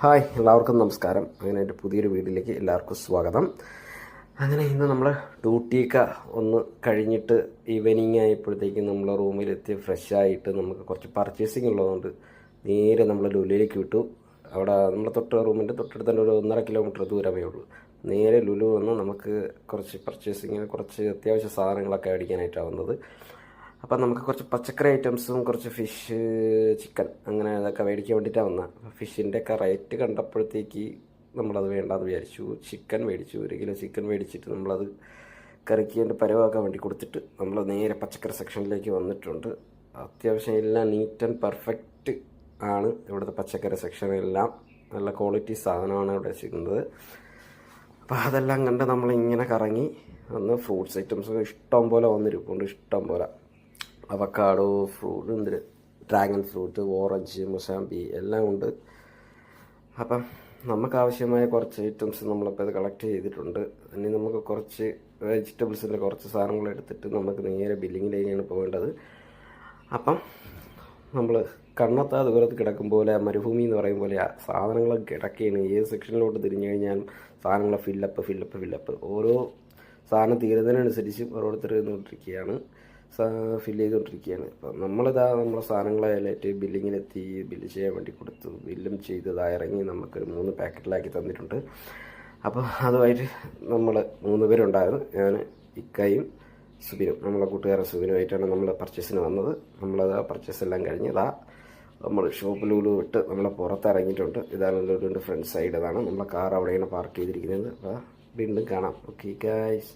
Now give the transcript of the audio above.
Hi, എല്ലാവർക്കും നമസ്കാരം. അങ്ങനെ എൻ്റെ പുതിയൊരു വീഡിയോയിലേക്ക് എല്ലാവർക്കും സ്വാഗതം. അങ്ങനെ ഇന്ന് നമ്മൾ ഡ്യൂട്ടിയൊക്കെ ഒന്ന് കഴിഞ്ഞിട്ട് ഈവനിങ് ആയപ്പോഴത്തേക്കും നമ്മൾ റൂമിലെത്തി ഫ്രഷായിട്ട് നമുക്ക് കുറച്ച് പർച്ചേസിങ് ഉള്ളതുകൊണ്ട് നേരെ നമ്മൾ ലുലുവിലേക്ക് വിട്ടു. അവിടെ നമ്മുടെ റൂമിൻ്റെ തൊട്ടടുത്ത് തന്നെ ഒരു 1.5 കിലോമീറ്റർ ദൂരമേ ഉള്ളൂ. നേരെ ലുലു വന്ന് നമുക്ക് കുറച്ച് പർച്ചേസിങ്ങിന് കുറച്ച് അത്യാവശ്യ സാധനങ്ങളൊക്കെ മേടിക്കാനായിട്ടാണ് വന്നത്. അപ്പം നമുക്ക് കുറച്ച് പച്ചക്കറി ഐറ്റംസും കുറച്ച് ഫിഷ്, ചിക്കൻ അങ്ങനെ അതൊക്കെ മേടിക്കാൻ വേണ്ടിയിട്ടാണ് വന്നത്. അപ്പോൾ ഫിഷിൻ്റെ ഒക്കെ റേറ്റ് കണ്ടപ്പോഴത്തേക്ക് നമ്മളത് വേണ്ടാന്ന് വിചാരിച്ചു. ചിക്കൻ മേടിച്ചു. 1 കിലോ ചിക്കൻ മേടിച്ചിട്ട് നമ്മളത് കറിക്ക് വേണ്ടി പരവാക്കാൻ വേണ്ടി കൊടുത്തിട്ട് നമ്മൾ നേരെ പച്ചക്കറി സെക്ഷനിലേക്ക് വന്നിട്ടുണ്ട്. അത്യാവശ്യം എല്ലാം നീറ്റ് ആൻഡ് പെർഫെക്റ്റ് ആണ് ഇവിടുത്തെ പച്ചക്കറി സെക്ഷനെല്ലാം. നല്ല ക്വാളിറ്റി സാധനമാണ് ഇവിടെ വെച്ചിരിക്കുന്നത്. അപ്പോൾ അതെല്ലാം കണ്ട് നമ്മളിങ്ങനെ കറങ്ങി വന്ന് ഫ്രൂട്ട്സ് ഐറ്റംസ് ഇഷ്ടം പോലെ വന്നിരിപ്പുണ്ട്. ഇഷ്ടം പോലെ avocado, dragon fruit, orange, mosambi എല്ലാം ഉണ്ട്. അപ്പം നമുക്ക് ആവശ്യമായ കുറച്ച് ഐറ്റംസ് നമ്മളിപ്പോൾ ഇത് കളക്ട് ചെയ്തിട്ടുണ്ട്. ഇനി നമുക്ക് കുറച്ച് വെജിറ്റബിൾസിൻ്റെ കുറച്ച് സാധനങ്ങൾ എടുത്തിട്ട് നമുക്ക് നേരെ ബില്ലിങ്ങിലേക്കാണ് പോകേണ്ടത്. അപ്പം നമ്മൾ കണ്ണെത്താ ദൂരത്ത് കിടക്കും പോലെ മരുഭൂമി എന്ന് പറയും പോലെ സാധനങ്ങൾ കിടക്കുകയാണ്. ഏത് സെക്ഷനിലോട്ട് തിരിഞ്ഞു കഴിഞ്ഞാൽ സാധനങ്ങൾ ഫില്ലപ്പ് ഓരോ സാധനം തീരുന്നതിനനുസരിച്ച് ഓരോരുത്തർ നിന്നുകൊണ്ടിരിക്കുകയാണ്, ഫില്ല് ചെയ്തുകൊണ്ടിരിക്കുകയാണ്. അപ്പം നമ്മളിതാ നമ്മുടെ സാധനങ്ങളായിട്ട് ബില്ലിങ്ങിലെത്തി ബില്ല് ചെയ്യാൻ വേണ്ടി കൊടുത്തു. ബില്ലും ചെയ്തതാ ഇറങ്ങി നമുക്കൊരു 3 പാക്കറ്റിലാക്കി തന്നിട്ടുണ്ട്. അപ്പോൾ അതുമായിട്ട് നമ്മൾ 3 പേരുണ്ടായിരുന്നു. ഞാൻ, ഇക്കയും സുബിനും, നമ്മളെ കൂട്ടുകാരൻ സുബിനുമായിട്ടാണ് നമ്മൾ പർച്ചേസിന് വന്നത്. നമ്മളത് പർച്ചേസ് എല്ലാം കഴിഞ്ഞതാ നമ്മൾ ഷോപ്പ് ലുലു വിട്ട് നമ്മൾ പുറത്തിറങ്ങിയിട്ടുണ്ട്. ഇതാണ് ലുലുവിൻ്റെ ഫ്രണ്ട് സൈഡ്. ഇതാണ് നമ്മളെ കാർ അവിടെയാണ് പാർക്ക് ചെയ്തിരിക്കുന്നത്. അപ്പോൾ വീണ്ടും കാണാം. Okay guys.